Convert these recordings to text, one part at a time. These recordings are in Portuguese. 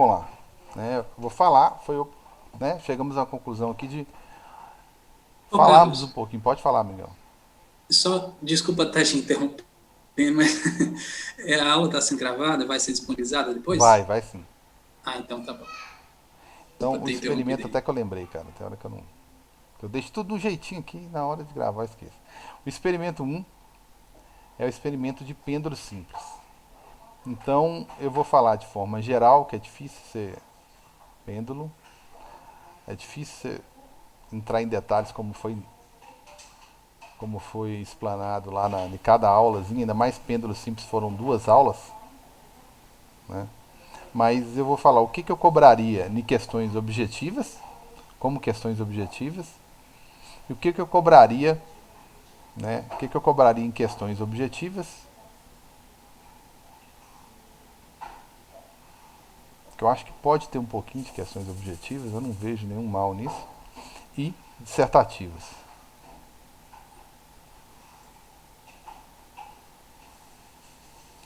Vamos lá. Né? Eu vou falar, né? Chegamos à conclusão aqui de Ô, falarmos um Carlos, pouquinho. Pode falar, Miguel. só desculpa estar te interrompendo, mas a aula está sendo gravada, vai ser disponibilizada Vai, depois? vai sim. Ah, então tá bom. Desculpa Então, o ter interrompido experimento até aí. que eu lembrei, cara. Tem hora que eu não. Eu deixo tudo do jeitinho aqui, na hora de gravar eu esqueço. O experimento um é o experimento de pêndulo simples. Então, eu vou falar de forma geral, que é difícil ser pêndulo. É difícil você entrar em detalhes como foi explanado lá em cada aulazinha, ainda mais pêndulo simples foram duas aulas, né? Mas eu vou falar o que eu cobraria em questões objetivas, como questões objetivas, e o que eu cobraria, né? O que eu cobraria em questões objetivas, que eu acho que pode ter um pouquinho de questões objetivas, eu não vejo nenhum mal nisso, e dissertativas.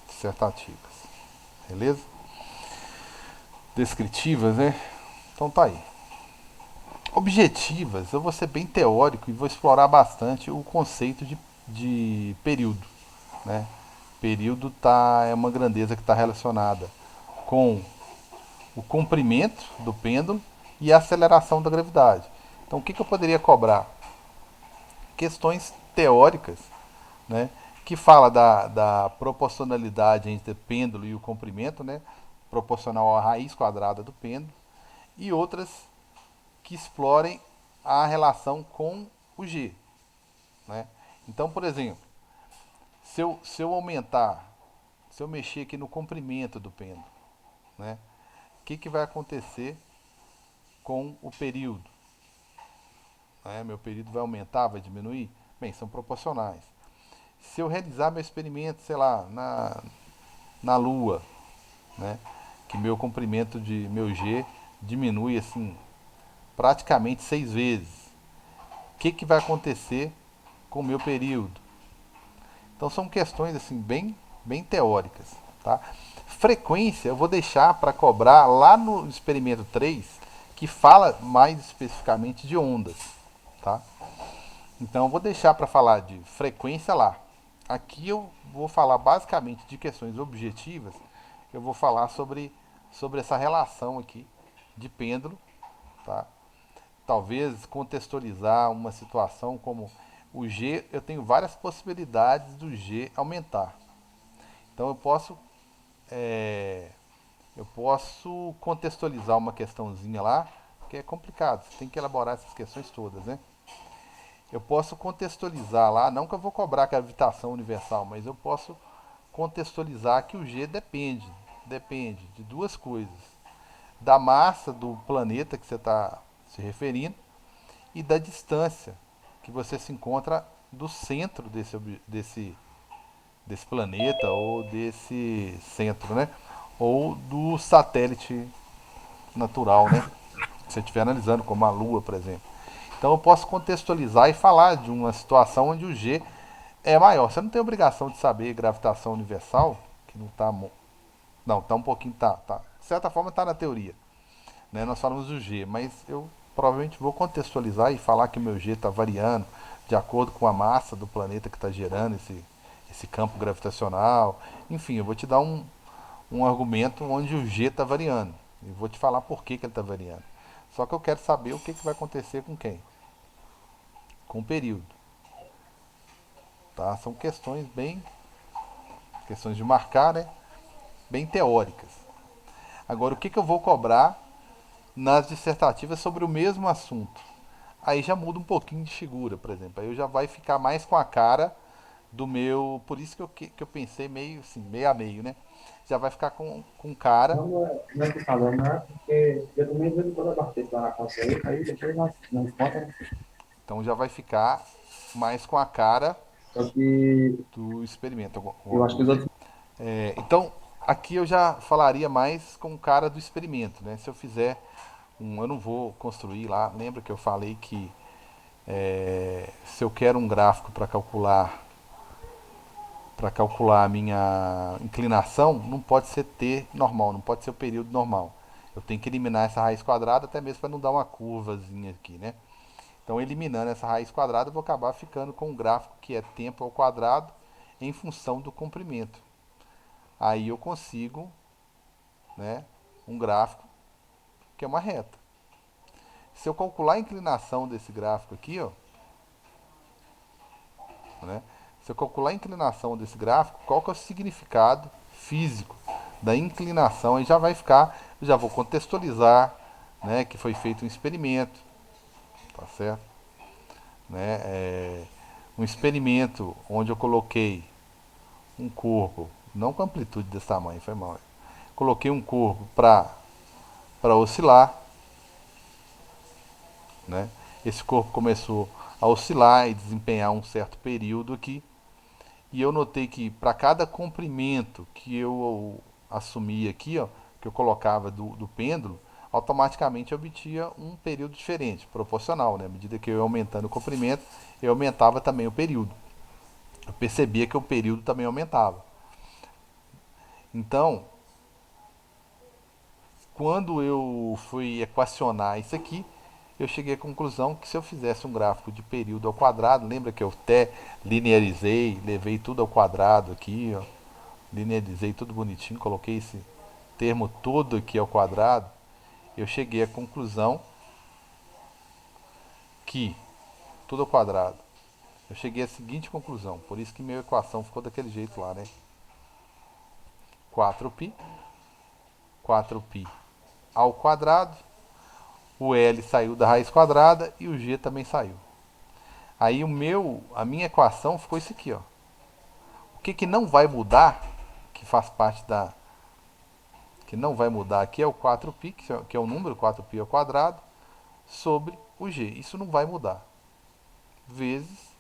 Dissertativas. Beleza? Descritivas, né? Então tá aí. Objetivas, eu vou ser bem teórico e vou explorar bastante o conceito de período. Né? Período é uma grandeza que está relacionada com o comprimento do pêndulo e a aceleração da gravidade. Então, o que eu poderia cobrar? Questões teóricas, né, que fala da proporcionalidade entre o pêndulo e o comprimento, né, proporcional à raiz quadrada do pêndulo, e outras que explorem a relação com o G. Né? Então, por exemplo, se eu aumentar, se eu mexer aqui no comprimento do pêndulo, né, o que vai acontecer com o período? Né? Meu período vai aumentar, vai diminuir? Bem, são proporcionais. Se eu realizar meu experimento, sei lá, na Lua, né, que meu comprimento de meu G diminui assim praticamente 6 vezes, o que vai acontecer com o meu período? Então são questões assim bem teóricas, tá? Frequência eu vou deixar para cobrar lá no experimento 3, que fala mais especificamente de ondas, tá? Então eu vou deixar para falar de frequência lá. Aqui eu vou falar basicamente de questões objetivas. Eu vou falar sobre essa relação aqui de pêndulo, tá? Talvez contextualizar uma situação como o G, eu tenho várias possibilidades do G aumentar. Então eu posso contextualizar uma questãozinha lá, que é complicado, você tem que elaborar essas questões todas, né? Eu posso contextualizar lá, não que eu vou cobrar a gravitação universal, mas eu posso contextualizar que o G depende de duas coisas: da massa do planeta que você está se referindo e da distância que você se encontra do centro desse planeta ou desse centro, né? Ou do satélite natural, né? Se você estiver analisando, como a Lua, por exemplo. Então eu posso contextualizar e falar de uma situação onde o G é maior. Você não tem obrigação de saber gravitação universal, que não está. Não, está um pouquinho. Tá. De certa forma está na teoria. Né? Nós falamos do G, mas eu provavelmente vou contextualizar e falar que o meu G está variando de acordo com a massa do planeta que está gerando esse campo gravitacional. Enfim, eu vou te dar um argumento onde o G está variando. E vou te falar por que ele está variando. Só que eu quero saber o que vai acontecer com quem? Com o período. Tá? São questões de marcar, né? Bem teóricas. Agora, o que eu vou cobrar nas dissertativas sobre o mesmo assunto? Aí já muda um pouquinho de figura, por exemplo. Aí eu já vai ficar mais com a cara do meu. Por isso que eu pensei meio assim, meio a meio, né? Já vai ficar com cara. Não é que falando, né? Porque eu também vejo quando eu bater lá na conta aí depois nós conta, né? Então já vai ficar mais com a cara Só que do experimento. eu acho que os outros. Então, aqui eu já falaria mais com o cara do experimento, né? Se eu fizer eu não vou construir lá. Lembra que eu falei que se eu quero um gráfico para calcular a minha inclinação, não pode ser t normal, não pode ser o período normal. Eu tenho que eliminar essa raiz quadrada até mesmo para não dar uma curvazinha aqui, né? Então, eliminando essa raiz quadrada, eu vou acabar ficando com um gráfico que é tempo ao quadrado em função do comprimento. Aí eu consigo, né, um gráfico que é uma reta. Se eu calcular a inclinação desse gráfico aqui, ó, né, se eu calcular a inclinação desse gráfico, qual que é o significado físico da inclinação? Aí já vai ficar, eu já vou contextualizar, né, que foi feito um experimento, tá certo? Né, um experimento onde eu coloquei um corpo, não com amplitude desse tamanho, foi mal. Coloquei um corpo para oscilar, né? Esse corpo começou a oscilar e desempenhar um certo período aqui. E eu notei que para cada comprimento que eu assumia aqui, ó, que eu colocava do pêndulo, automaticamente eu obtinha um período diferente, proporcional, né? À medida que eu ia aumentando o comprimento, eu aumentava também o período. Eu percebia que o período também aumentava. Então, quando eu fui equacionar isso aqui, eu cheguei à conclusão que se eu fizesse um gráfico de período ao quadrado, lembra que eu até linearizei, levei tudo ao quadrado aqui, ó, linearizei tudo bonitinho, coloquei esse termo todo aqui ao quadrado, eu cheguei à conclusão que tudo ao quadrado. Eu cheguei à seguinte conclusão, por isso que minha equação ficou daquele jeito lá, né? 4π, 4π ao quadrado, o L saiu da raiz quadrada e o G também saiu. Aí a minha equação ficou isso aqui, ó. O que não vai mudar, que faz parte que não vai mudar aqui é o 4π, que é o número 4π ao quadrado, sobre o G. Isso não vai mudar. Vezes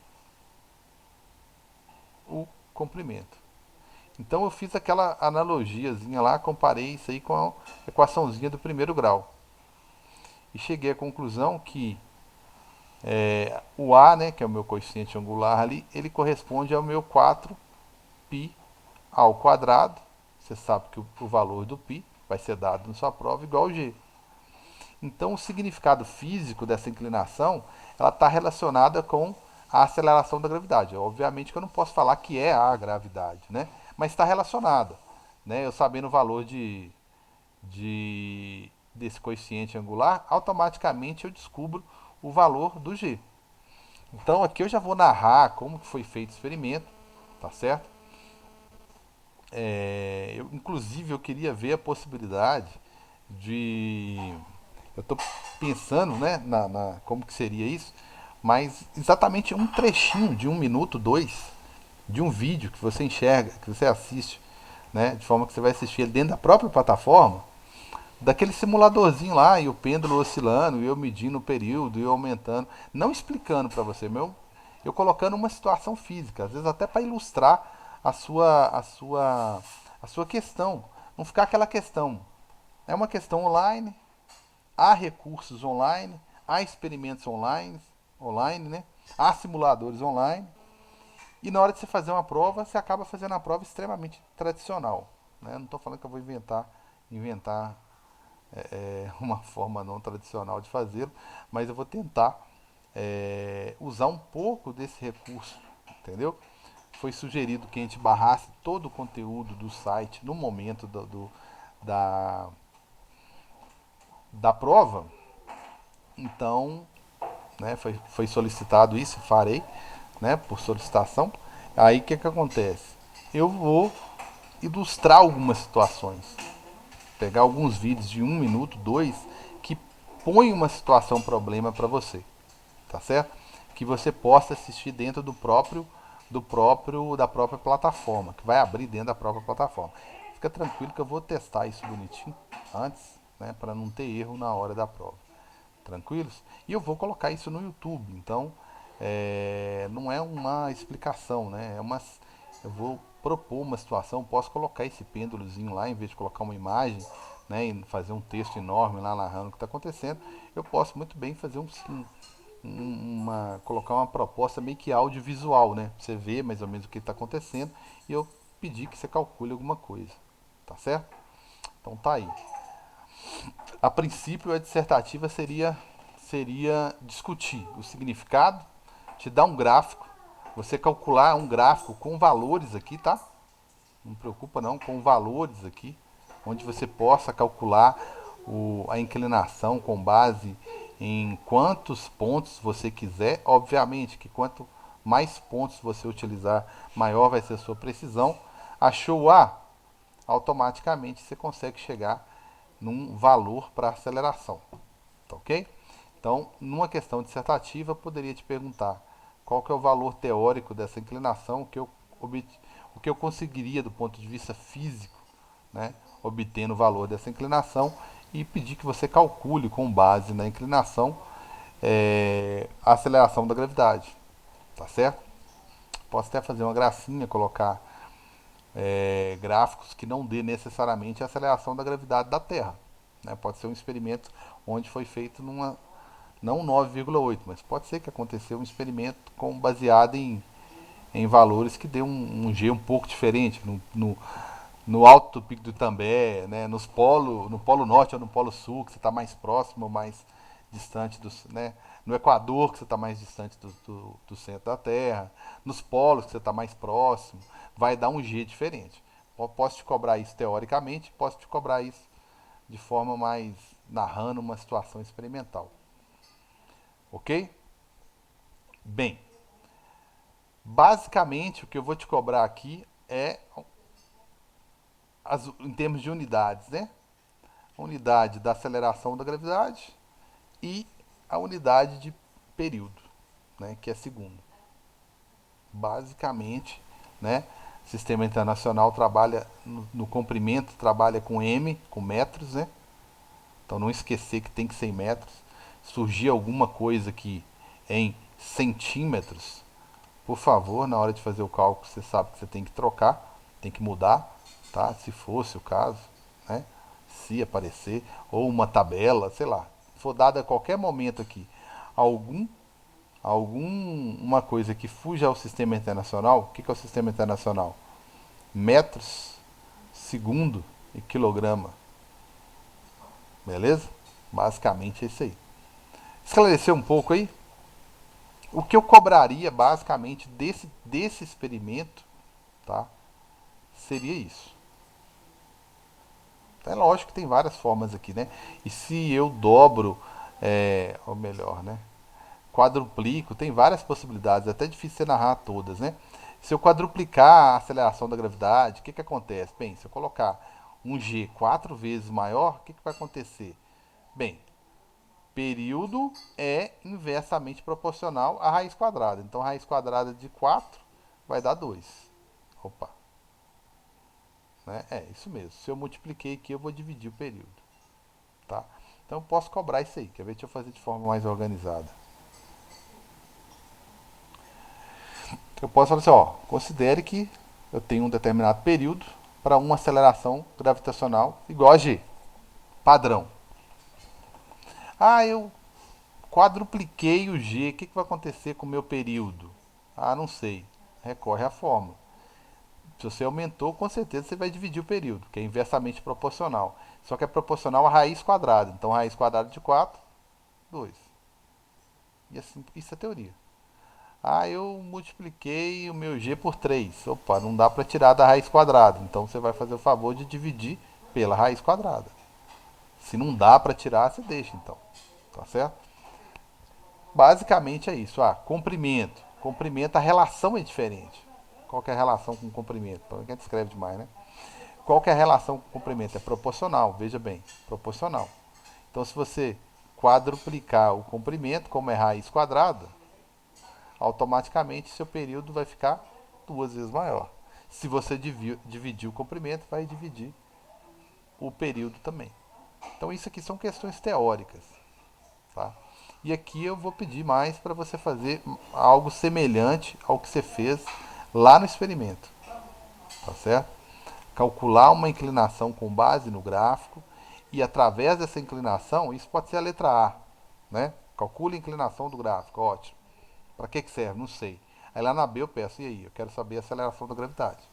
o comprimento. Então eu fiz aquela analogiazinha lá, comparei isso aí com a equaçãozinha do primeiro grau. E cheguei à conclusão que o A, né, que é o meu coeficiente angular ali, ele corresponde ao meu 4π ao quadrado. Você sabe que o valor do π vai ser dado na sua prova igual ao G. Então o significado físico dessa inclinação, ela está relacionada com a aceleração da gravidade. Obviamente que eu não posso falar que é a gravidade, né? Mas está relacionada. Né? Eu sabendo o valor desse coeficiente angular, automaticamente eu descubro o valor do G. Então aqui eu já vou narrar como que foi feito o experimento, tá certo? Inclusive eu queria ver a possibilidade de... Eu estou pensando, né, como que seria isso, mas exatamente um trechinho de 1 minuto, 2, de um vídeo que você enxerga, que você assiste, né, de forma que você vai assistir ele dentro da própria plataforma, daquele simuladorzinho lá, e o pêndulo oscilando, e eu medindo o período, e eu aumentando, não explicando para você, eu colocando uma situação física, às vezes até para ilustrar a sua questão, não ficar aquela questão. É uma questão online, há recursos online, há experimentos online, né? Há simuladores online. E na hora de você fazer uma prova, você acaba fazendo a prova extremamente tradicional. Né? Não estou falando que eu vou inventar uma forma não tradicional de fazê-lo, mas eu vou tentar usar um pouco desse recurso, entendeu? Foi sugerido que a gente barrasse todo o conteúdo do site no momento da, da prova. Então, né, foi solicitado isso, farei, né, por solicitação. Aí o que acontece? Eu vou ilustrar algumas situações, pegar alguns vídeos de 1 minuto, 2, que põe uma situação problema para você, tá certo? Que você possa assistir dentro da própria plataforma, que vai abrir dentro da própria plataforma. Fica tranquilo que eu vou testar isso bonitinho antes, né, para não ter erro na hora da prova. Tranquilos? E eu vou colocar isso no YouTube, então não é uma explicação, né? Eu vou propor uma situação, posso colocar esse pêndulozinho lá, em vez de colocar uma imagem, né, e fazer um texto enorme lá narrando o que está acontecendo, eu posso muito bem fazer colocar uma proposta meio que audiovisual, né? Pra você ver mais ou menos o que está acontecendo e eu pedir que você calcule alguma coisa, tá certo? Então tá aí. A princípio, a dissertativa seria discutir o significado, te dar um gráfico, você calcular um gráfico com valores aqui, tá? Não preocupa não, com valores aqui, onde você possa calcular a inclinação com base em quantos pontos você quiser. Obviamente que quanto mais pontos você utilizar, maior vai ser a sua precisão. Achou o A? Automaticamente você consegue chegar num valor para aceleração, tá ok? Então, numa questão dissertativa, eu poderia te perguntar qual que é o valor teórico dessa inclinação, o que eu conseguiria do ponto de vista físico, né, obtendo o valor dessa inclinação, e pedir que você calcule com base na inclinação a aceleração da gravidade, tá certo? Posso até fazer uma gracinha, colocar gráficos que não dê necessariamente a aceleração da gravidade da Terra, né? Pode ser um experimento onde foi feito não 9,8, mas pode ser que aconteceu um experimento baseado em valores que dê um G um pouco diferente, no alto do Pico do Itambé, né, no Polo Norte ou no Polo Sul, que você está mais próximo ou mais distante né, no Equador, que você está mais distante do centro da Terra, nos polos, que você está mais próximo, vai dar um G diferente. Posso te cobrar isso teoricamente, posso te cobrar isso de forma mais narrando uma situação experimental. Ok? Bem, basicamente o que eu vou te cobrar aqui é em termos de unidades, né? A unidade da aceleração da gravidade e a unidade de período, né? Que é segundo. Basicamente, né? O Sistema Internacional trabalha no comprimento, trabalha com M, com metros, né? Então não esquecer que tem que ser em metros. Surgir alguma coisa aqui em centímetros, por favor, na hora de fazer o cálculo, você sabe que você tem que trocar, tem que mudar, tá? Se fosse o caso, né? Se aparecer, ou uma tabela, sei lá, for dada a qualquer momento aqui algum uma coisa que fuja ao sistema internacional. O que é o sistema internacional? Metros, segundo e quilograma. Beleza? Basicamente é isso aí. Esclareceu um pouco aí? O que eu cobraria basicamente desse experimento, tá? Seria isso. É lógico que tem várias formas aqui, né? E se eu dobro, ou melhor, né? Quadruplico, tem várias possibilidades, é até difícil você narrar todas, né? Se eu quadruplicar a aceleração da gravidade, o que acontece? Bem, se eu colocar um G 4 vezes maior, o que vai acontecer? Bem, período é inversamente proporcional à raiz quadrada. Então, a raiz quadrada de 4 vai dar 2. Opa. Né? É isso mesmo. Se eu multipliquei aqui, eu vou dividir o período. Tá? Então, eu posso cobrar isso aí. Quer ver? Deixa eu fazer de forma mais organizada. Eu posso falar assim, ó, considere que eu tenho um determinado período para uma aceleração gravitacional igual a G. Padrão. Ah, eu quadrupliquei o G, o que vai acontecer com o meu período? Ah, não sei. Recorre à fórmula. Se você aumentou, com certeza você vai dividir o período, que é inversamente proporcional. Só que é proporcional à raiz quadrada. Então, raiz quadrada de 4, 2. E assim, isso é teoria. Ah, eu multipliquei o meu G por 3. Opa, não dá para tirar da raiz quadrada. Então, você vai fazer o favor de dividir pela raiz quadrada. Se não dá para tirar, você deixa, então. Tá certo? Basicamente é isso. Ah, comprimento. Comprimento, a relação é diferente. Qual que é a relação com comprimento? Então, a gente escreve demais, né? Qual que é a relação com comprimento? É proporcional, veja bem, proporcional. Então, se você quadruplicar o comprimento, como é raiz quadrada, automaticamente seu período vai ficar 2 vezes maior. Se você dividir o comprimento, vai dividir o período também. Então, isso aqui são questões teóricas. Tá? E aqui eu vou pedir mais para você fazer algo semelhante ao que você fez lá no experimento. Tá certo? Calcular uma inclinação com base no gráfico e através dessa inclinação, isso pode ser a letra A, né? Calcule a inclinação do gráfico, ótimo. Para que serve? Não sei. Aí lá na B eu peço, e aí? Eu quero saber a aceleração da gravidade.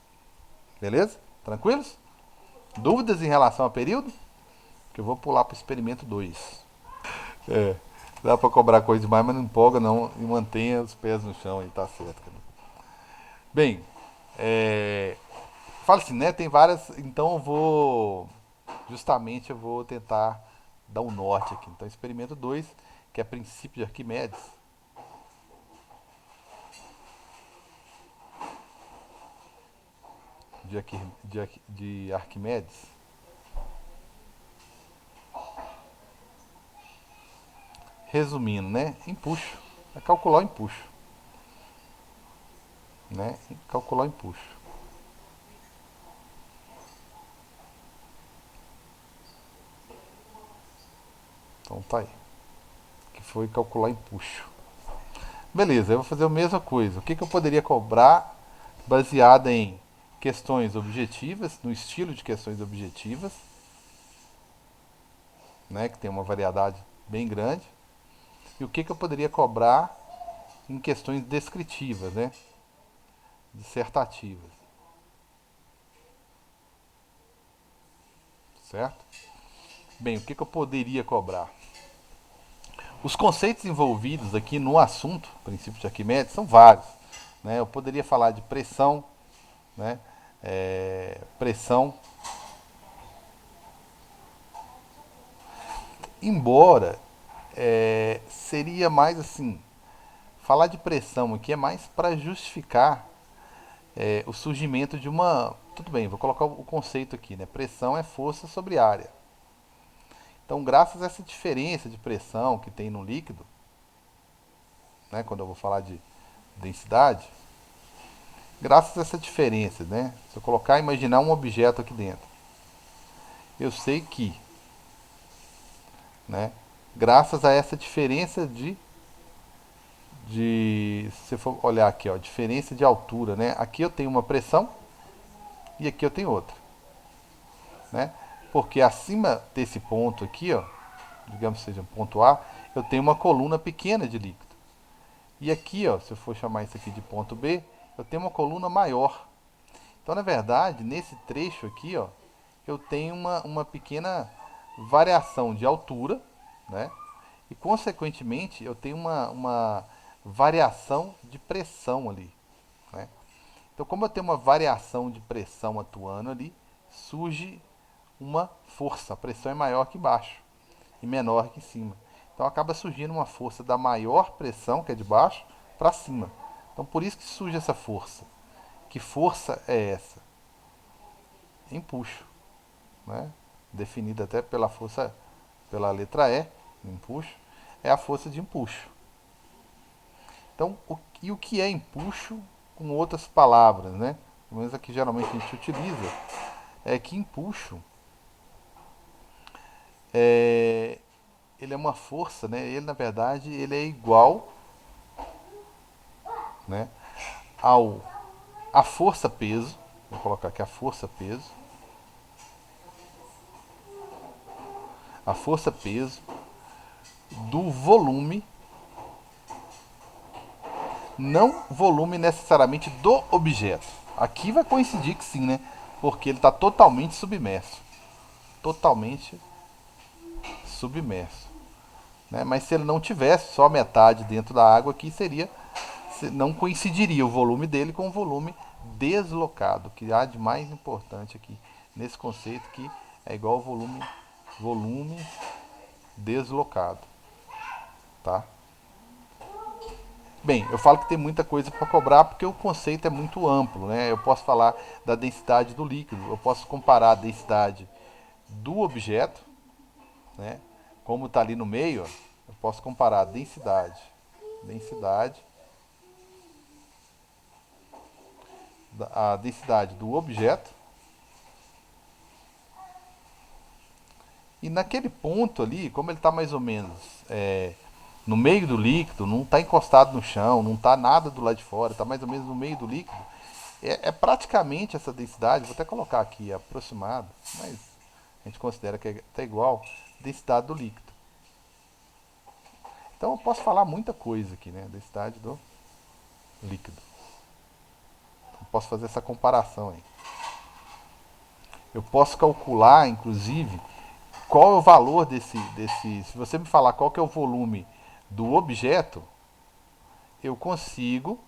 Beleza? Tranquilos? Dúvidas em relação ao período? que eu vou pular para o experimento 2. É, dá para cobrar coisa demais, mas não empolga não e mantenha os pés no chão aí, tá certo. Cara. Bem, fala assim, né? Tem várias, então justamente eu vou tentar dar um norte aqui. Então, experimento 2, que é princípio de Arquimedes. De Arquimedes. Resumindo, né? Empuxo. É calcular o empuxo. Né? Calcular o empuxo. Então tá aí. Que foi calcular empuxo. Beleza, eu vou fazer a mesma coisa. O que, que eu poderia cobrar baseado em questões objetivas, no estilo de questões objetivas, né? Que tem uma variedade bem grande. E o que, que eu poderia cobrar em questões descritivas, né? Dissertativas. Certo? Bem, o que, que eu poderia cobrar? Os conceitos envolvidos aqui no assunto, princípio de Arquimedes, são vários. Né? Eu poderia falar de pressão, né? Pressão. Embora seria mais assim, falar de pressão aqui é mais para justificar o surgimento de uma. Tudo bem, vou colocar o conceito aqui, né? Pressão é força sobre área. Então, graças a essa diferença de pressão que tem no líquido, né, quando eu vou falar de densidade, graças a essa diferença, né, se eu colocar e imaginar um objeto aqui dentro, eu sei que, né, graças a essa diferença se você for olhar aqui, ó, diferença de altura, né, aqui eu tenho uma pressão e aqui eu tenho outra, né, porque acima desse ponto aqui, ó, digamos que seja um ponto A, eu tenho uma coluna pequena de líquido. E aqui, ó, se eu for chamar isso aqui de ponto B, eu tenho uma coluna maior. Então, na verdade, nesse trecho aqui, ó, eu tenho uma pequena variação de altura, né? E, consequentemente, eu tenho uma variação de pressão ali, né? Então, como eu tenho uma variação de pressão atuando ali, surge uma força. A pressão é maior que embaixo e menor que em cima. Então acaba surgindo uma força da maior pressão, que é de baixo, para cima. Então por isso que surge essa força. Que força é essa? Empuxo, né? Definida até pela força, pela letra E, empuxo, é a força de empuxo. Então, o que é empuxo com outras palavras, né? Pelo menos aqui geralmente a gente utiliza, é que empuxo é, ele é uma força, né? Ele na verdade ele é igual, né, ao a força peso, vou colocar aqui a força peso do volume, não volume necessariamente do objeto. Aqui vai coincidir que sim, né? Porque ele está totalmente submerso, totalmente submerso, né? Mas se ele não tivesse só metade dentro da água, aqui seria, não coincidiria o volume dele com o volume deslocado, que há de mais importante aqui nesse conceito, que é igual ao volume deslocado, tá? Bem, eu falo que tem muita coisa para cobrar porque o conceito é muito amplo, né? Eu posso falar da densidade do líquido, eu posso comparar a densidade do objeto, né? Como está ali no meio, ó, eu posso comparar a densidade do objeto, e naquele ponto ali, como ele está mais ou menos no meio do líquido, não está encostado no chão, não está nada do lado de fora, está mais ou menos no meio do líquido, é praticamente essa densidade, vou até colocar aqui aproximado, mas a gente considera que está igual, densidade do líquido. Então eu posso falar muita coisa aqui, né? Densidade do líquido. Eu posso fazer essa comparação aí. Eu posso calcular, inclusive, qual é o valor se você me falar qual que é o volume do objeto, eu consigo,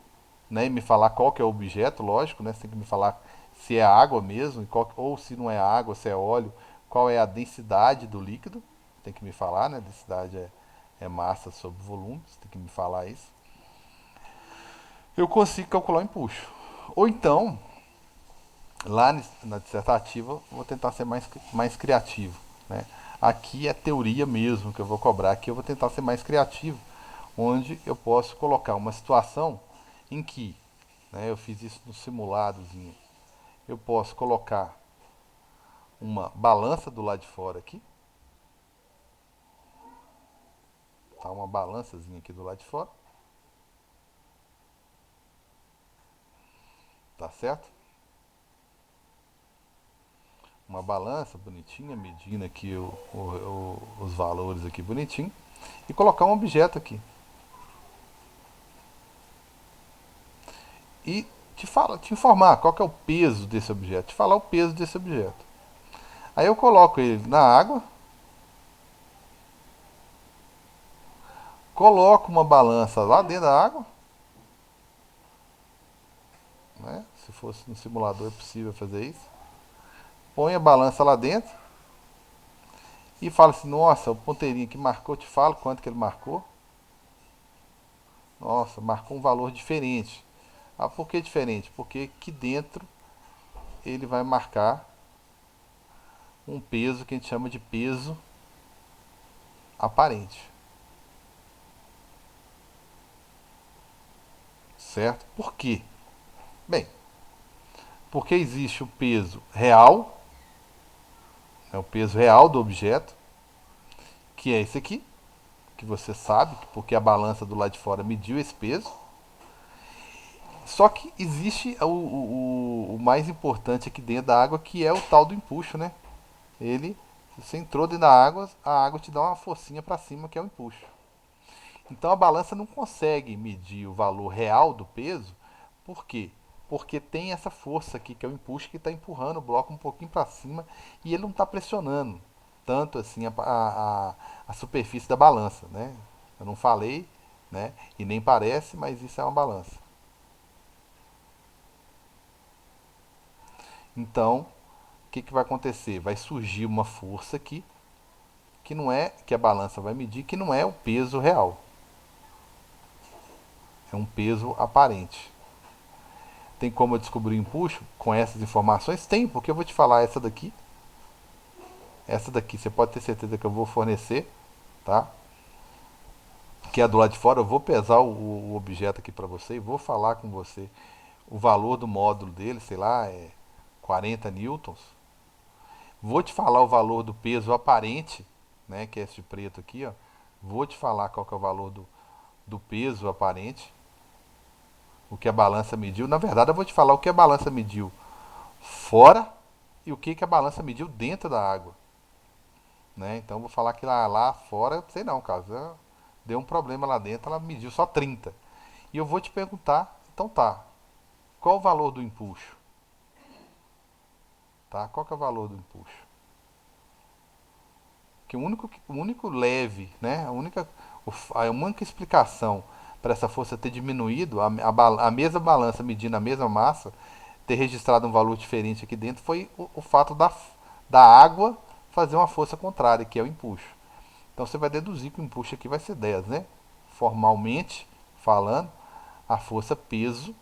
né, e me falar qual que é o objeto, lógico, né, você tem que me falar se é água mesmo, ou se não é água, se é óleo, qual é a densidade do líquido, tem que me falar, né, densidade é massa sobre volume, você tem que me falar isso. Eu consigo calcular o empuxo. Ou então, lá na dissertativa, eu vou tentar ser mais criativo, né? Aqui é teoria mesmo que eu vou cobrar, aqui eu vou tentar ser mais criativo, onde eu posso colocar uma situação em que, né, eu fiz isso no simuladozinho, eu posso colocar uma balança do lado de fora aqui, tá? Uma balançazinha aqui do lado de fora, tá certo? Uma balança bonitinha, medindo aqui os valores aqui bonitinho, e colocar um objeto aqui. E te informar qual que é o peso desse objeto, te falar o peso desse objeto. Aí eu coloco ele na água, coloco uma balança lá dentro da água, né? Se fosse no simulador é possível fazer isso. Põe a balança lá dentro e fala assim, nossa, o ponteirinho que marcou, te falo quanto que ele marcou. Nossa, marcou um valor diferente. Ah, por que diferente? Porque aqui dentro ele vai marcar um peso que a gente chama de peso aparente. Certo? Por quê? Bem, porque existe o peso real, é o peso real do objeto, que é esse aqui, que você sabe, porque a balança do lado de fora mediu esse peso. Só que existe o mais importante aqui dentro da água, que é o tal do empuxo, né? Ele, se você entrou dentro da água, a água te dá uma forcinha para cima, que é o empuxo. Então a balança não consegue medir o valor real do peso, por quê? Porque tem essa força aqui, que é o empuxo, que está empurrando o bloco um pouquinho para cima e ele não está pressionando tanto assim a superfície da balança, né? Eu não falei, né? E nem parece, mas isso é uma balança. Então, o que vai acontecer? Vai surgir uma força aqui, que não é que a balança vai medir, que não é o peso real. É um peso aparente. Tem como eu descobrir o empuxo com essas informações? Tem, porque eu vou te falar essa daqui. Essa daqui você pode ter certeza que eu vou fornecer, tá? Que é do lado de fora. Eu vou pesar o objeto aqui para você e vou falar com você o valor do módulo dele, sei lá, é 40 newtons. Vou te falar o valor do peso aparente, né, que é esse preto aqui, ó. Vou te falar qual que é o valor do peso aparente, o que a balança mediu. Na verdade, eu vou te falar o que a balança mediu fora e o que a balança mediu dentro da água, né? Então, eu vou falar que lá fora, sei não, caso deu um problema lá dentro, ela mediu só 30. E eu vou te perguntar, então tá, qual o valor do empuxo? Tá? Qual que é o valor do empuxo? Que o único leve, né? A única explicação para essa força ter diminuído, a mesma balança medindo a mesma massa, ter registrado um valor diferente aqui dentro, foi o fato da água fazer uma força contrária, que é o empuxo. Então você vai deduzir que o empuxo aqui vai ser 10, né? Formalmente falando, a força peso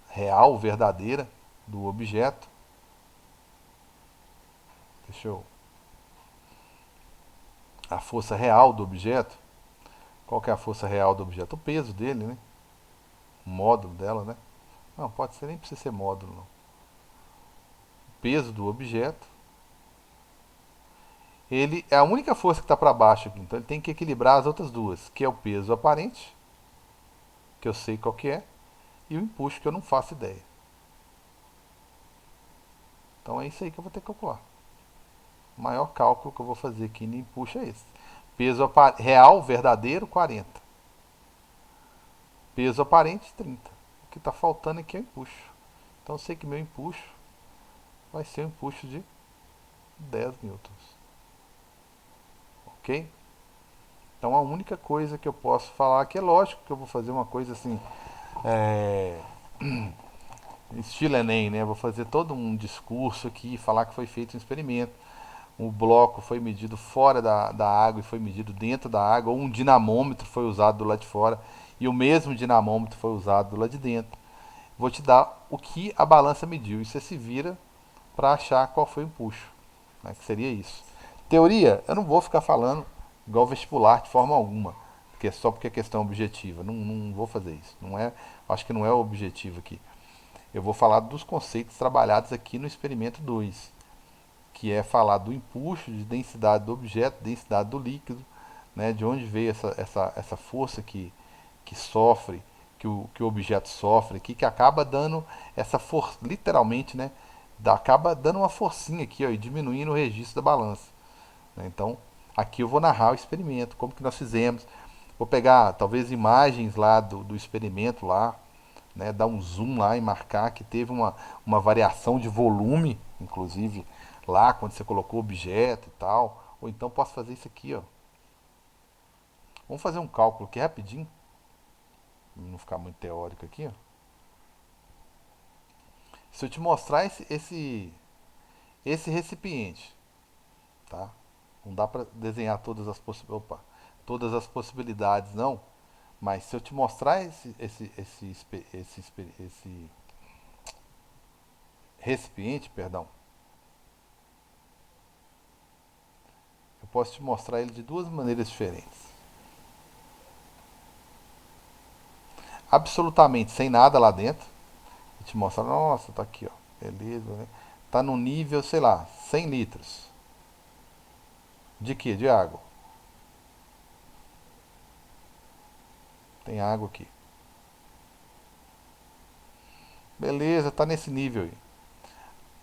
real, verdadeira do objeto. Deixa eu. A força real do objeto. Qual que é a força real do objeto? O peso dele, né? O módulo dela, né? Não, pode ser, nem precisa ser módulo, não. O peso do objeto. Ele é a única força que está para baixo aqui. Então ele tem que equilibrar as outras duas, que é o peso aparente, que eu sei qual que é, e o empuxo, que eu não faço ideia. Então é isso aí que eu vou ter que calcular. O maior cálculo que eu vou fazer aqui no empuxo é esse. Peso real, verdadeiro, 40. Peso aparente, 30. O que está faltando aqui é o empuxo. Então eu sei que meu empuxo vai ser um empuxo de 10 newtons. ok? Então a única coisa que eu posso falar que é lógico que eu vou fazer uma coisa assim, é, estilo Enem, né? Vou fazer todo um discurso aqui, falar que foi feito um experimento. O bloco foi medido fora da água e foi medido dentro da água, ou um dinamômetro foi usado do lado de fora e o mesmo dinamômetro foi usado do lado de dentro. Vou te dar o que a balança mediu e você se vira para achar qual foi o empuxo, né? Que seria isso. Teoria, eu não vou ficar falando igual vestibular de forma alguma, porque é só porque a questão é objetiva. Não vou fazer isso. Não é, acho que não é o objetivo aqui. Eu vou falar dos conceitos trabalhados aqui no experimento 2, que é falar do empuxo, de densidade do objeto, densidade do líquido, né, de onde veio essa força que sofre, que o objeto sofre aqui, que acaba dando essa força, literalmente, né, acaba dando uma forcinha aqui, ó, e diminuindo o registro da balança, né? Então, aqui eu vou narrar o experimento, como que nós fizemos. Vou pegar, talvez, imagens lá do experimento lá, né, dar um zoom lá e marcar que teve uma variação de volume, inclusive, lá quando você colocou o objeto e tal. Ou então posso fazer isso aqui, ó. Vamos fazer um cálculo aqui rapidinho, pra não ficar muito teórico aqui, ó. Se eu te mostrar esse recipiente, tá? Não dá para desenhar todas as possibilidades, não. Mas se eu te mostrar esse recipiente, perdão, eu posso te mostrar ele de duas maneiras diferentes. Absolutamente sem nada lá dentro. E te mostrar, nossa, tá aqui, ó. Beleza, né? Tá no nível, sei lá, 100 litros. De quê? De água. Tem água aqui. Beleza, tá nesse nível aí.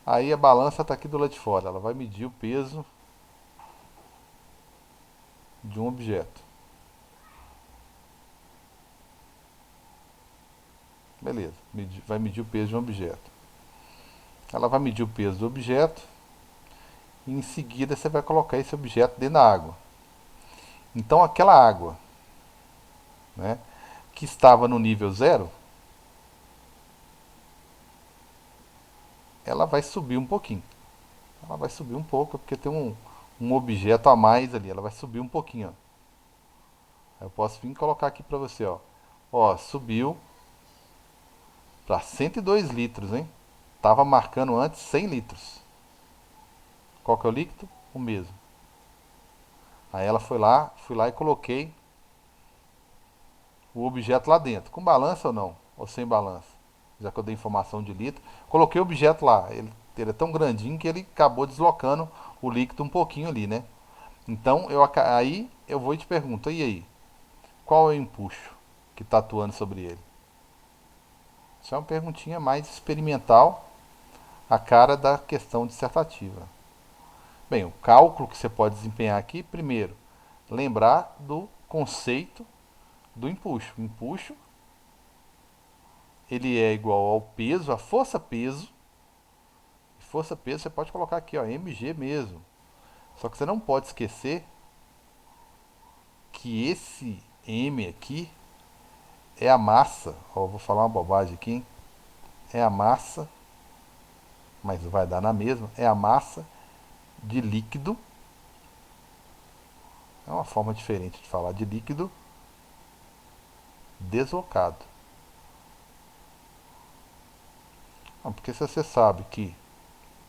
Aí a balança tá aqui do lado de fora. Ela vai medir o peso de um objeto. Beleza, vai medir o peso de um objeto. Ela vai medir o peso do objeto e em seguida você vai colocar esse objeto dentro da água. Então aquela água, né, que estava no nível zero, ela vai subir um pouquinho. Ela vai subir um pouco porque tem um objeto a mais ali. Ela vai subir um pouquinho, ó. Eu posso vir colocar aqui para você, ó. Ó, subiu para 102 litros, hein? Tava marcando antes 100 litros. Qual que é o líquido? O mesmo. Aí ela fui lá e coloquei o objeto lá dentro. Com balança ou não? Ou sem balança? Já que eu dei informação de litro. Coloquei o objeto lá. Ele é tão grandinho que ele acabou deslocando o líquido um pouquinho ali, né? Então, aí eu vou e te pergunto, e aí? Qual é o empuxo que está atuando sobre ele? Isso é uma perguntinha mais experimental, a cara da questão dissertativa. Bem, o cálculo que você pode desempenhar aqui, primeiro, lembrar do conceito do empuxo. O empuxo ele é igual ao peso, a força-peso. Força-peso você pode colocar aqui, ó, mg mesmo. Só que você não pode esquecer que esse m aqui é a massa. Ó, vou falar uma bobagem aqui, hein? É a massa, mas vai dar na mesma. É a massa de líquido. É uma forma diferente de falar de líquido deslocado. Porque se você sabe que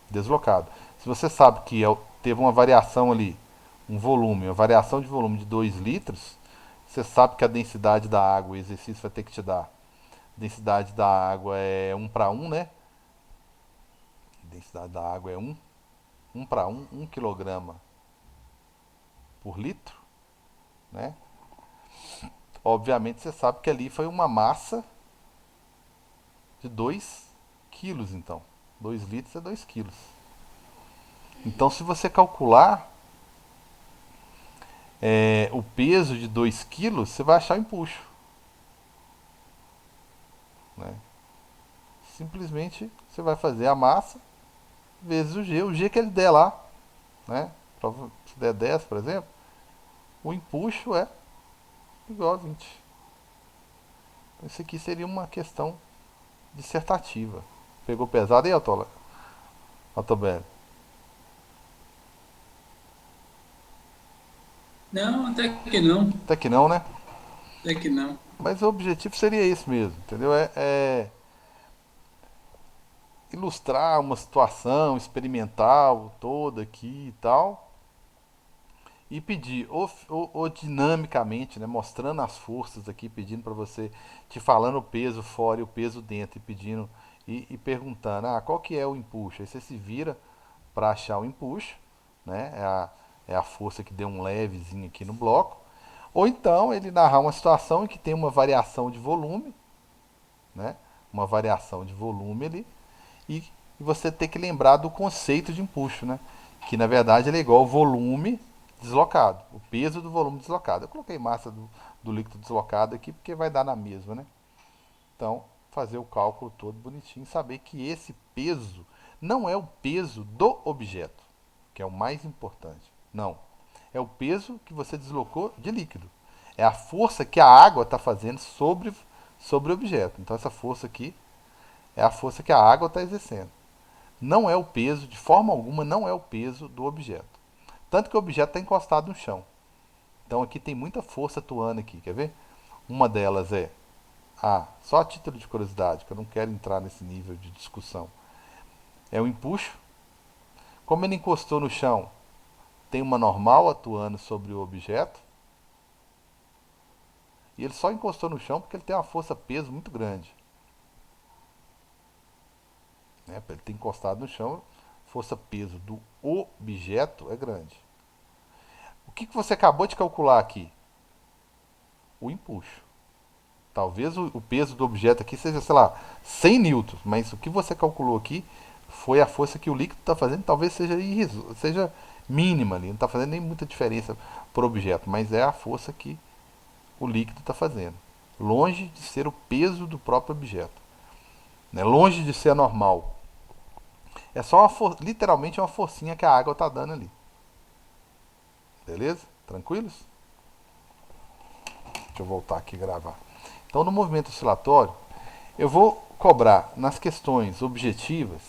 deslocado, se você sabe que teve uma variação ali, uma variação de volume de 2 litros, você sabe que a densidade da água, o exercício vai ter que te dar. A densidade da água é 1 para 1, né? A densidade da água é 1 para 1, 1 quilograma por litro, né? Obviamente você sabe que ali foi uma massa de 2 quilos, então. 2 litros é 2 quilos. Então, se você calcular o peso de 2 quilos, você vai achar o empuxo, né? Simplesmente você vai fazer a massa vezes o G que ele der lá, né? Se der 10, por exemplo, O empuxo é igual a 20. Então, isso aqui seria uma questão dissertativa. Pegou pesado aí, Altobelli? Não, até que não. Até que não, né? Até que não. Mas o objetivo seria isso mesmo, entendeu? É ilustrar uma situação experimental toda aqui e tal, e pedir ou dinamicamente, né, mostrando as forças aqui, pedindo para você, te falando o peso fora e o peso dentro, e pedindo e perguntando, qual que é o empuxo? Aí você se vira para achar o empuxo, né? É a força que deu um levezinho aqui no bloco. Ou então ele narrar uma situação em que tem uma variação de volume, né? Uma variação de volume ali, e você ter que lembrar do conceito de empuxo, né? Que na verdade ele é igual ao volume deslocado, o peso do volume deslocado. Eu coloquei massa do líquido deslocado aqui porque vai dar na mesma, né? Então, fazer o cálculo todo bonitinho, saber que esse peso não é o peso do objeto, que é o mais importante. Não. É o peso que você deslocou de líquido. É a força que a água está fazendo sobre o objeto. Então, essa força aqui é a força que a água está exercendo. Não é o peso, de forma alguma, não é o peso do objeto. Tanto que o objeto está encostado no chão. Então aqui tem muita força atuando aqui, quer ver? Uma delas é, só a título de curiosidade, que eu não quero entrar nesse nível de discussão, é o empuxo. Como ele encostou no chão, tem uma normal atuando sobre o objeto, e ele só encostou no chão porque ele tem uma força-peso muito grande. Né? Para ele ter encostado no chão, força-peso do objeto é grande. O que você acabou de calcular aqui? O empuxo. Talvez o peso do objeto aqui seja, sei lá, 100 newtons, mas o que você calculou aqui foi a força que o líquido está fazendo, talvez seja mínima ali, não está fazendo nem muita diferença para o objeto, mas é a força que o líquido está fazendo. Longe de ser o peso do próprio objeto. Né? Longe de ser anormal. É só literalmente uma forcinha que a água está dando ali. Beleza? Tranquilos? Deixa eu voltar aqui e gravar. Então, no movimento oscilatório, eu vou cobrar nas questões objetivas.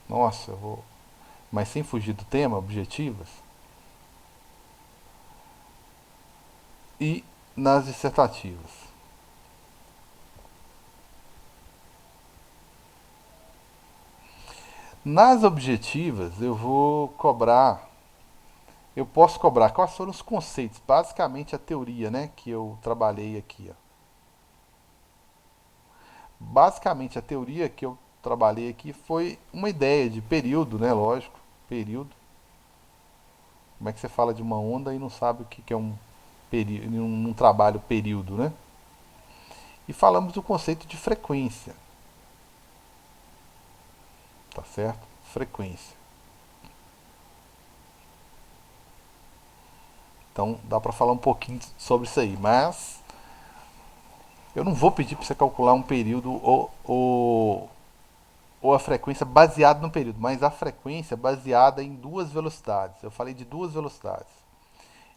Nossa, eu vou. Mas sem fugir do tema, objetivas. E nas dissertativas. Nas objetivas, eu vou cobrar. Eu posso cobrar quais foram os conceitos, basicamente a teoria, né, que eu trabalhei aqui. Ó. Basicamente a teoria que eu trabalhei aqui foi uma ideia de período, né, lógico, período. Como é que você fala de uma onda e não sabe o que é um período, um trabalho período, né? E falamos do conceito de frequência, tá certo? Frequência. Então dá para falar um pouquinho sobre isso aí, mas eu não vou pedir para você calcular um período ou a frequência baseada no período, mas a frequência baseada em duas velocidades. Eu falei de duas velocidades.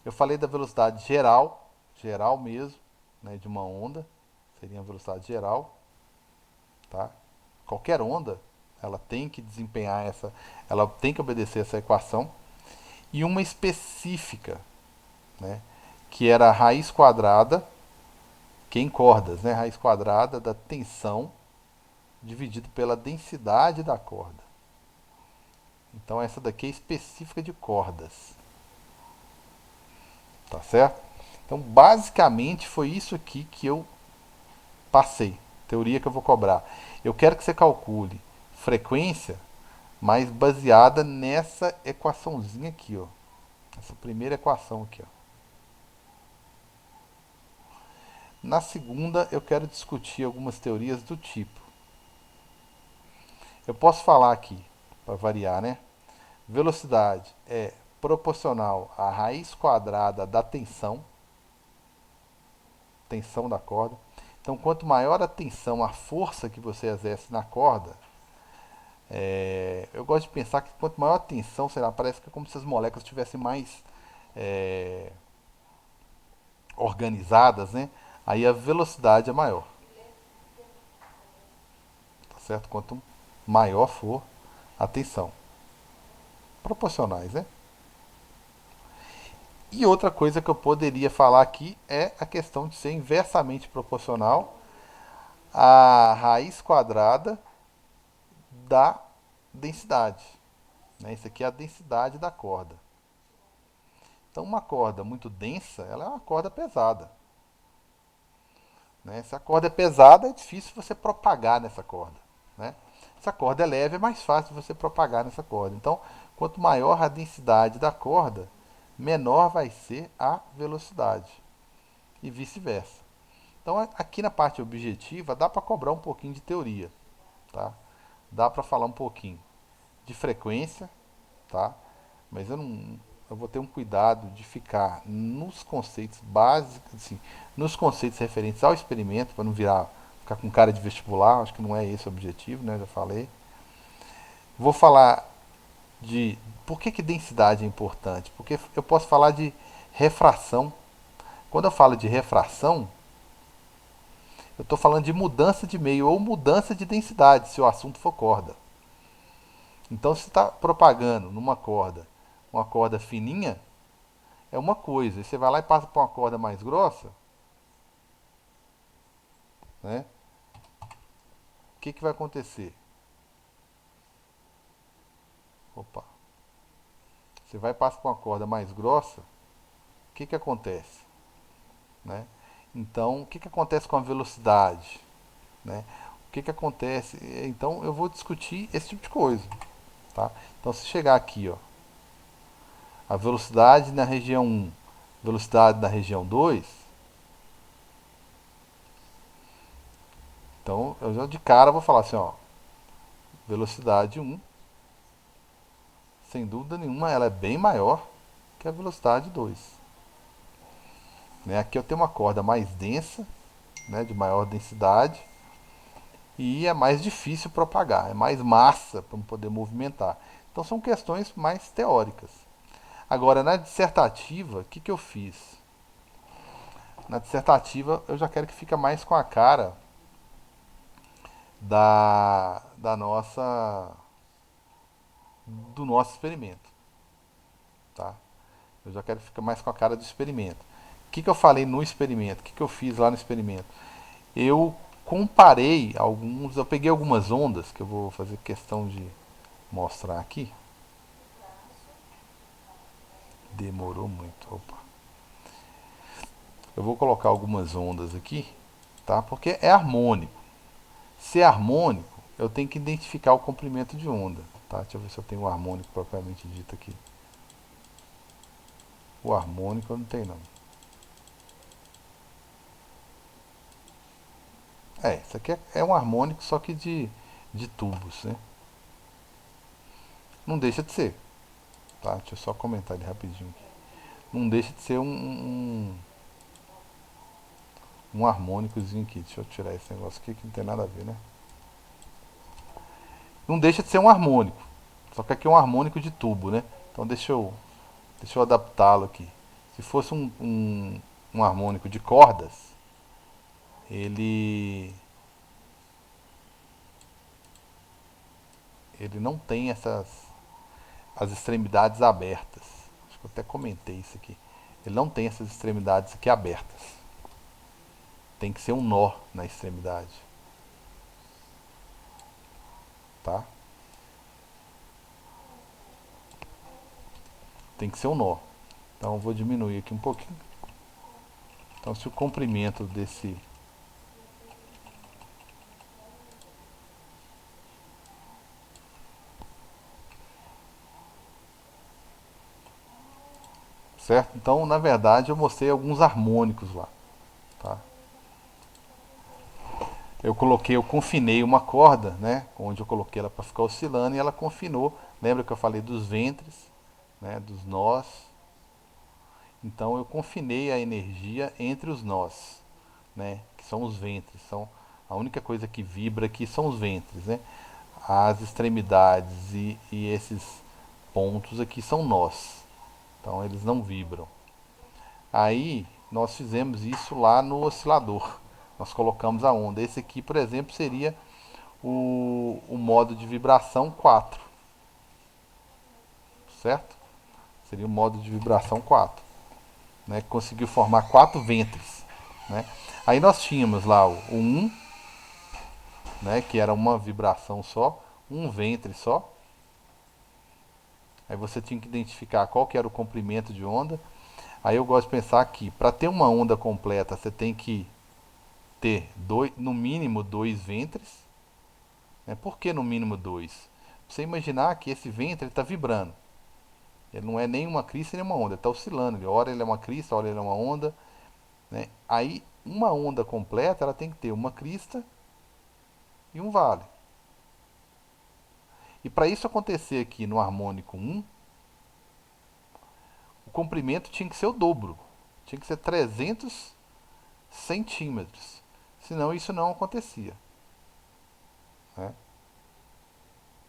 Eu falei da velocidade geral, geral mesmo, né, de uma onda, seria a velocidade geral, tá? Qualquer onda, ela tem que desempenhar ela tem que obedecer essa equação, e uma específica, né, que era a raiz quadrada, que é em cordas, né, raiz quadrada da tensão dividido pela densidade da corda. Então essa daqui é específica de cordas, tá certo? Então basicamente foi isso aqui que eu passei, teoria que eu vou cobrar. Eu quero que você calcule frequência, mas baseada nessa equaçãozinha aqui, ó. Essa primeira equação aqui, ó. Na segunda, eu quero discutir algumas teorias do tipo. Eu posso falar aqui, para variar, né? Velocidade é proporcional à raiz quadrada da tensão, tensão da corda. Então, quanto maior a tensão, a força que você exerce na corda, eu gosto de pensar que quanto maior a tensão, sei lá, parece que é como se as moléculas tivessem mais, é, organizadas, né? Aí a velocidade é maior, tá certo? Quanto maior for a tensão. Proporcionais, né? E outra coisa que eu poderia falar aqui é a questão de ser inversamente proporcional à raiz quadrada da densidade. Né? Isso aqui é a densidade da corda. Então, uma corda muito densa, ela é uma corda pesada. Né? Se a corda é pesada, é difícil você propagar nessa corda. Né? Se a corda é leve, é mais fácil você propagar nessa corda. Então, quanto maior a densidade da corda, menor vai ser a velocidade. E vice-versa. Então, aqui na parte objetiva, dá para cobrar um pouquinho de teoria. Tá? Dá para falar um pouquinho de frequência, tá? Mas eu vou ter um cuidado de ficar nos conceitos básicos, assim, nos conceitos referentes ao experimento, para não ficar com cara de vestibular, acho que não é esse o objetivo, né? Já falei. Vou falar de por que densidade é importante, porque eu posso falar de refração. Quando eu falo de refração, eu estou falando de mudança de meio ou mudança de densidade, se o assunto for corda. Então, se está propagando numa corda, uma corda fininha, é uma coisa. E você vai lá e passa para uma corda mais grossa, né? O que vai acontecer? Opa. Você vai e passa para uma corda mais grossa, o que acontece? Né? Então, o que acontece com a velocidade? Né? O que acontece? Então, eu vou discutir esse tipo de coisa. Tá? Então, se chegar aqui, ó, a velocidade na região 1, velocidade na região 2, então eu já de cara vou falar assim, ó, velocidade 1, sem dúvida nenhuma, ela é bem maior que a velocidade 2. Né? Aqui eu tenho uma corda mais densa, né, de maior densidade, e é mais difícil propagar, é mais massa para poder movimentar. Então são questões mais teóricas. Agora, na dissertativa, o que eu fiz? Na dissertativa, eu já quero que fique mais com a cara da nossa do nosso experimento, tá? Eu já quero que fique mais com a cara do experimento. O que eu falei no experimento? O que eu fiz lá no experimento? Eu comparei eu peguei algumas ondas que eu vou fazer questão de mostrar aqui. Demorou muito. Opa. Eu vou colocar algumas ondas aqui, tá? Porque é harmônico. Se é harmônico, eu tenho que identificar o comprimento de onda, tá? Deixa eu ver se eu tenho o harmônico propriamente dito aqui. O harmônico eu não tenho não. Isso aqui é um harmônico só que de tubos, né? Não deixa de ser, tá? Deixa eu só comentar ele rapidinho aqui. Não deixa de ser um harmônicozinho aqui. Deixa eu tirar esse negócio aqui que não tem nada a ver, né? Não deixa de ser um harmônico. Só que aqui é um harmônico de tubo, né? Então deixa eu adaptá-lo aqui. Se fosse um harmônico de cordas, ele não tem as extremidades abertas. Acho que eu até comentei isso aqui. Ele não tem essas extremidades aqui abertas. Tem que ser um nó na extremidade. Tá? Tem que ser um nó. Então eu vou diminuir aqui um pouquinho. Então se o comprimento desse certo? Então, na verdade, eu mostrei alguns harmônicos lá, tá? Eu confinei uma corda, né, onde eu coloquei ela para ficar oscilando e ela confinou. Lembra que eu falei dos ventres, né, dos nós? Então eu confinei a energia entre os nós, né, que são os ventres, são a única coisa que vibra aqui são os ventres, né? As extremidades e esses pontos aqui são nós. Então eles não vibram. Aí nós fizemos isso lá no oscilador. Nós colocamos a onda. Esse aqui, por exemplo, seria o modo de vibração 4, certo? Seria o modo de vibração 4, né? Que conseguiu formar 4 ventres, né? Aí nós tínhamos lá o 1, né? Que era uma vibração só, um ventre só. Aí você tinha que identificar qual que era o comprimento de onda. Aí eu gosto de pensar que para ter uma onda completa você tem que ter no mínimo 2 ventres. Né? Por que no mínimo 2? Você imaginar que esse ventre está vibrando. Ele não é nem uma crista nem uma onda, ele está oscilando. Hora ele é uma crista, hora ele é uma onda. Né? Aí uma onda completa ela tem que ter uma crista e um vale. E para isso acontecer aqui no harmônico 1, o comprimento tinha que ser o dobro. Tinha que ser 300 centímetros. Senão isso não acontecia. Né?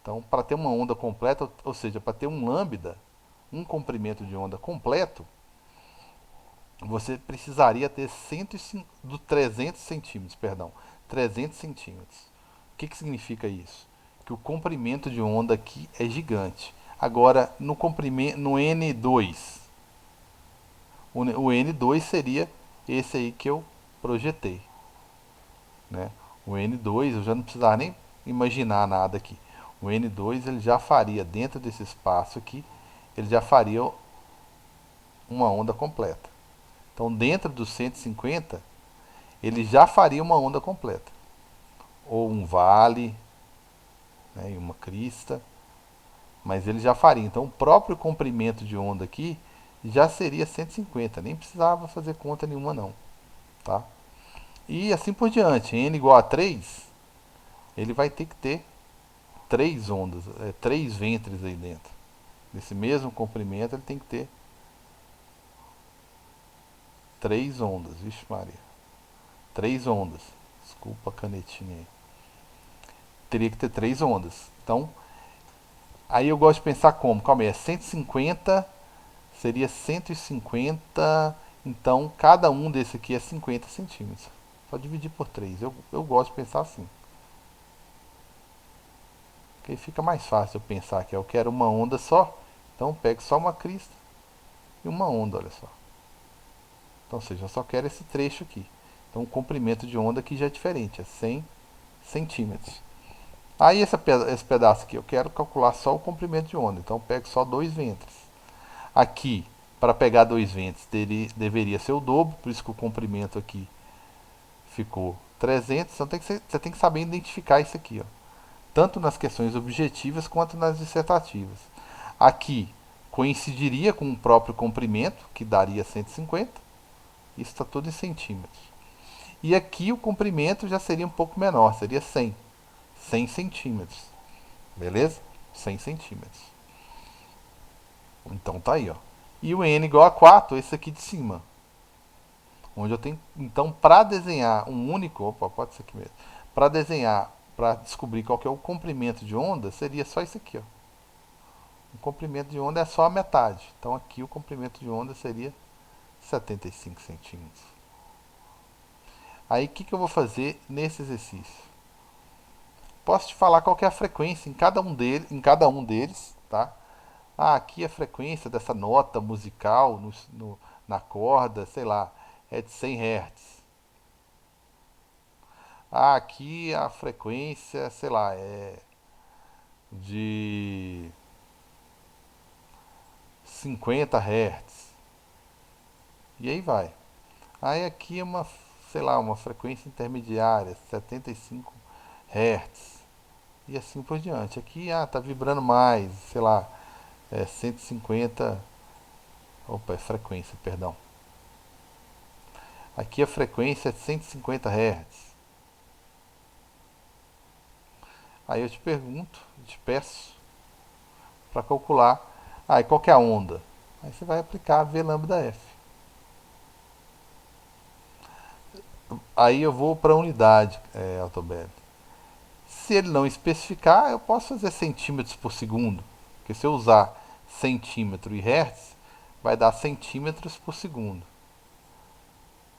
Então, para ter uma onda completa, ou seja, para ter um lambda, um comprimento de onda completo, você precisaria ter 300 centímetros, perdão, 300 centímetros. O que significa isso? Que o comprimento de onda aqui é gigante. Agora, no comprimento, no N2, o N2 seria esse aí que eu projetei. Né? O N2, eu já não precisava nem imaginar nada aqui. O N2 ele já faria, dentro desse espaço aqui, ele já faria uma onda completa. Então, dentro dos 150, ele já faria uma onda completa. Ou um vale, né, uma crista, mas ele já faria. Então, o próprio comprimento de onda aqui já seria 150, nem precisava fazer conta nenhuma não. Tá? E assim por diante, n igual a 3, ele vai ter que ter 3 ondas, 3 ventres aí dentro. Desse mesmo comprimento, ele tem que ter 3 ondas. Vixe Maria. 3 ondas. Desculpa a canetinha aí. Teria que ter 3 ondas. Então, aí eu gosto de pensar como? Calma aí, é 150, seria 150, então cada um desse aqui é 50 centímetros. Só dividir por 3. Eu gosto de pensar assim. Porque aí fica mais fácil eu pensar que eu quero uma onda só. Então eu pego só uma crista e uma onda, olha só. Então, ou seja, eu só quero esse trecho aqui. Então o comprimento de onda aqui já é diferente, é 100 centímetros. Aí esse pedaço aqui eu quero calcular só o comprimento de onda. Então eu pego só 2 ventres. Aqui, para pegar 2 ventres, deveria ser o dobro, por isso que o comprimento aqui ficou 300. Então você tem que saber identificar isso aqui, ó. Tanto nas questões objetivas quanto nas dissertativas. Aqui coincidiria com o próprio comprimento, que daria 150. Isso está tudo em centímetros. E aqui o comprimento já seria um pouco menor, seria 100. 100 centímetros. Beleza? 100 centímetros. Então tá aí, ó. E o n igual a 4, esse aqui de cima. Onde eu tenho, então, para desenhar um único, opa, pode ser aqui mesmo. Para desenhar, para descobrir qual que é o comprimento de onda, seria só isso aqui, ó. O comprimento de onda é só a metade. Então aqui o comprimento de onda seria 75 centímetros. Aí o que eu vou fazer nesse exercício? Posso te falar qual que é a frequência em cada um deles, tá? Ah, aqui a frequência dessa nota musical na corda, sei lá, é de 100 Hz. Ah, aqui a frequência, sei lá, é de 50 Hz. E aí vai. Aí aqui é uma, sei lá, uma frequência intermediária, 75 Hz. E assim por diante. Aqui, tá vibrando mais, sei lá, 150. Opa, é frequência, perdão. Aqui a frequência é 150 Hz. Aí eu te pergunto, te peço para calcular. E qual que é a onda? Aí você vai aplicar V lambda F. Aí eu vou para a unidade, Altobelli. Se ele não especificar, eu posso fazer centímetros por segundo. Porque se eu usar centímetro e hertz, vai dar centímetros por segundo.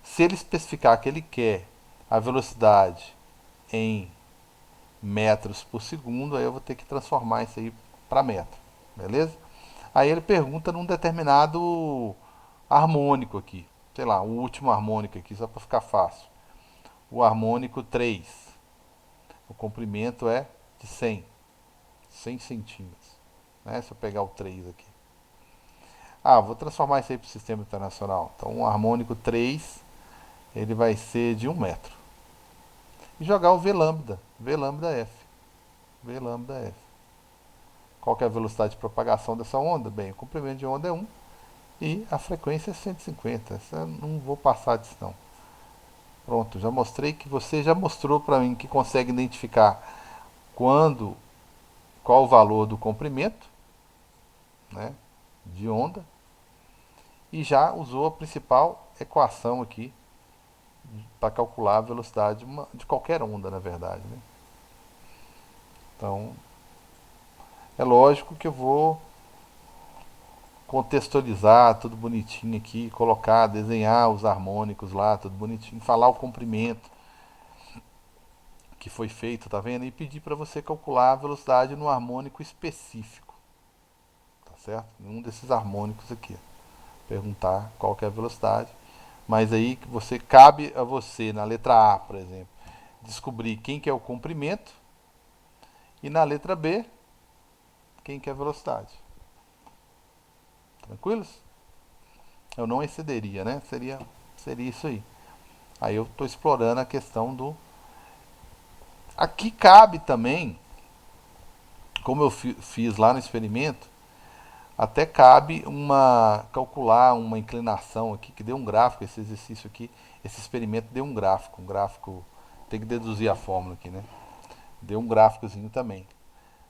Se ele especificar que ele quer a velocidade em metros por segundo, aí eu vou ter que transformar isso aí para metro, beleza? Aí ele pergunta num determinado harmônico aqui, sei lá, o último harmônico aqui, só para ficar fácil. O harmônico 3, o comprimento é de 100 centímetros, né? Se eu pegar o 3 aqui. Ah, vou transformar isso aí para o sistema internacional. Então, o harmônico 3, ele vai ser de 1 metro. E jogar o V lambda F. V lambda F. Qual que é a velocidade de propagação dessa onda? Bem, o comprimento de onda é 1 e a frequência é 150. Essa eu não vou passar disso não. Pronto, já mostrei que você já mostrou para mim que consegue identificar quando, qual o valor do comprimento, né, de onda, e já usou a principal equação aqui para calcular a velocidade de qualquer onda, na verdade, né? Então, é lógico que eu vou contextualizar tudo bonitinho aqui, colocar, desenhar os harmônicos lá, tudo bonitinho, falar o comprimento que foi feito, tá vendo? E pedir para você calcular a velocidade no harmônico específico, tá certo? Um desses harmônicos aqui. Perguntar qual que é a velocidade, mas aí você cabe a você na letra A, por exemplo, descobrir quem que é o comprimento e na letra B quem que é a velocidade. Tranquilos? Eu não excederia, né? Seria isso aí. Aí eu estou explorando a questão do. Aqui cabe também, como eu fiz lá no experimento, até cabe uma calcular uma inclinação aqui, que deu um gráfico, esse exercício aqui, esse experimento deu um gráfico, tem que deduzir a fórmula aqui, né? Deu um gráficozinho também.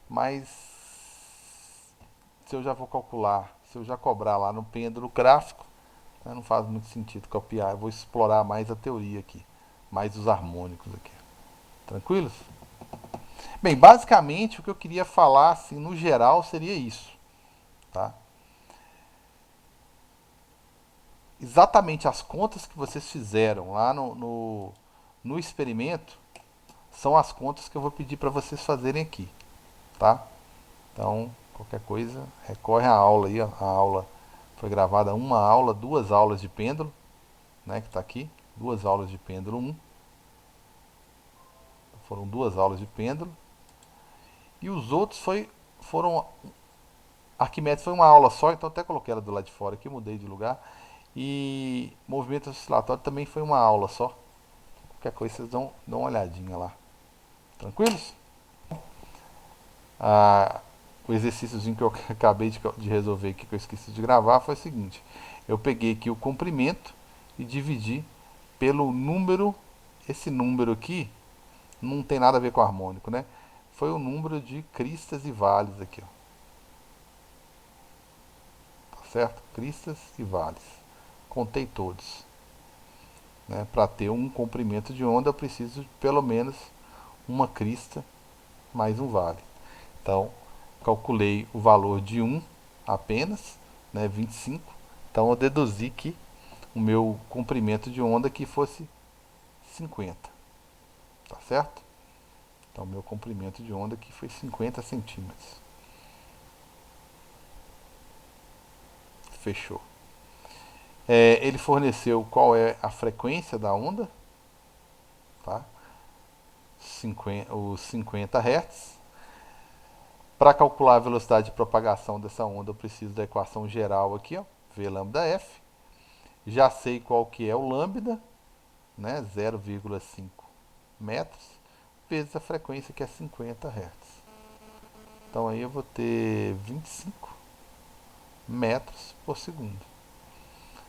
Mas se eu já vou calcular, se eu já cobrar lá no pêndulo gráfico, né, não faz muito sentido copiar. Eu vou explorar mais a teoria aqui, mais os harmônicos aqui. Tranquilos? Bem, basicamente o que eu queria falar, assim, no geral, seria isso, tá? Exatamente as contas que vocês fizeram lá no experimento são as contas que eu vou pedir para vocês fazerem aqui, tá? Então, qualquer coisa, recorre à aula aí, ó. A aula foi gravada uma aula, 2 aulas de pêndulo, né, que está aqui, 2 aulas de pêndulo 1. Foram 2 aulas de pêndulo. E os outros foram. Arquimedes foi uma aula só, então até coloquei ela do lado de fora aqui, mudei de lugar. E movimento oscilatório também foi uma aula só. Qualquer coisa vocês dão uma olhadinha lá. Tranquilos? Ah, o exercíciozinho que eu acabei de resolver aqui, que eu esqueci de gravar, foi o seguinte. Eu peguei aqui o comprimento e dividi pelo número. Esse número aqui não tem nada a ver com harmônico, né? Foi o número de cristas e vales aqui, ó. Tá certo? Cristas e vales. Contei todos. Né? Para ter um comprimento de onda, eu preciso de pelo menos uma crista mais um vale. Então, calculei o valor de 1 apenas, né, 25. Então, eu deduzi que o meu comprimento de onda aqui fosse 50. Tá certo? Então, o meu comprimento de onda aqui foi 50 centímetros. Fechou. Ele forneceu qual é a frequência da onda, tá? Os 50 Hz. Para calcular a velocidade de propagação dessa onda, eu preciso da equação geral aqui, ó, V lambda F. Já sei qual que é o lambda, né, 0,5 metros, vezes a frequência que é 50 Hz. Então aí eu vou ter 25 metros por segundo.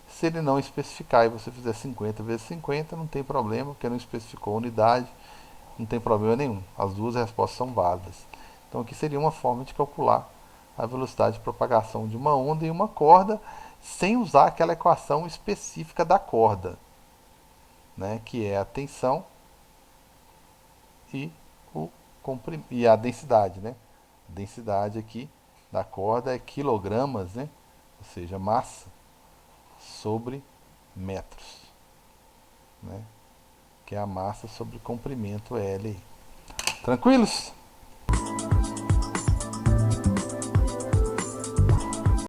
Se ele não especificar e você fizer 50 vezes 50, não tem problema, porque não especificou a unidade, não tem problema nenhum. As duas respostas são válidas. Então aqui seria uma forma de calcular a velocidade de propagação de uma onda em uma corda, sem usar aquela equação específica da corda, né, que é a tensão e, e a densidade. Né? A densidade aqui da corda é quilogramas, né, ou seja, massa sobre metros. né? Que é a massa sobre comprimento L. Tranquilos?